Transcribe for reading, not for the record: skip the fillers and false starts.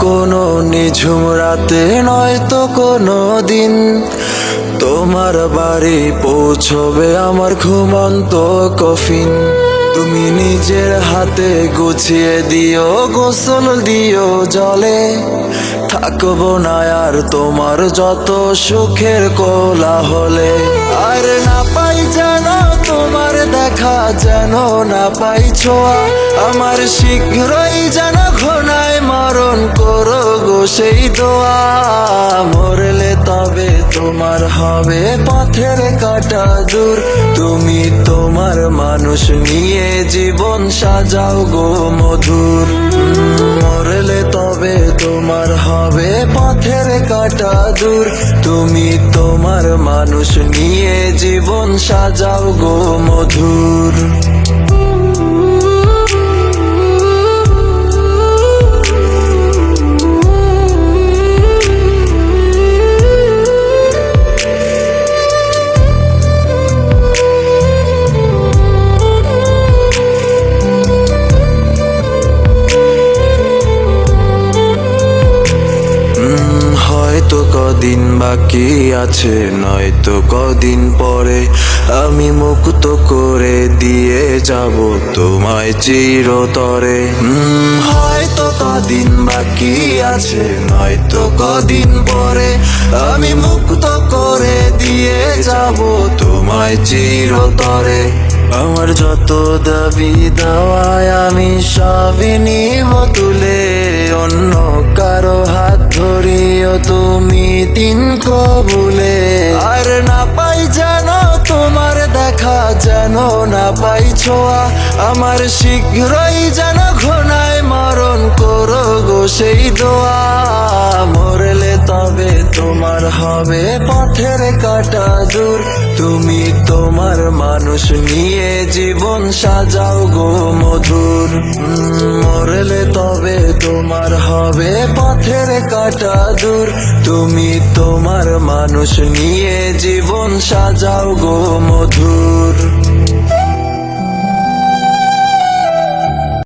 কোনো নিঝুম রাতে নয়তো কোনো দিন তোমার বাড়ি পৌঁছবে আমার ঘুমন্ত কফিন। তুমি নিজের হাতে গুছিয়ে দিও, গোসল দিও জলে, থাকবো না আর তোমার যত সুখের কোলাহলে। আর না পাই যেন তোমার দেখা, যেন না পাই ছোঁয়া, আমার শীঘ্রই যেন ঘনায় মরণ করো গো সেই দোয়া। মরলে তবে তোমার হবে পথের কাটা দূর, তুমি তোমার মানুষ নিয়ে জীবন সাজাও গো মধুর। মরলে তবে তোমার হবে পথের কাটা দূর, তুমি তোমার মানুষ নিয়ে জীবন সাজাও গো মধুর। হয়তো কদিন বাকি আছে, নয়তো কদিন পরে আমি মুক্ত করে দিয়ে যাব তোমায় চিরতরে। হয়তো কদিন বাকি আছে, নয়তো কদিন পরে আমি মুক্ত করে দিয়ে যাব তোমায় চিরতরে। আমার যত দাবি দাওয়ায় আমি সবই নিব তুলে, অন্য কারো হাত ধরিও তুমি দিন কবুলে। আর না পাই যেন তোমার দেখা, যেন না পাই ছোঁয়া, আমার শীঘ্রই যেন ঘনায় মরণ করো গো সেই দোয়া। মরলে তবে তোমার হবে পথের কাটা দূর, তুমি তোমার মানুষ নিয়ে জীবন সাজাও গো মধুর। মরলে তবে তোমার হবে পথের কাটা দূর, তুমি তোমার মানুষ নিয়ে জীবন সাজাও গো মধুর।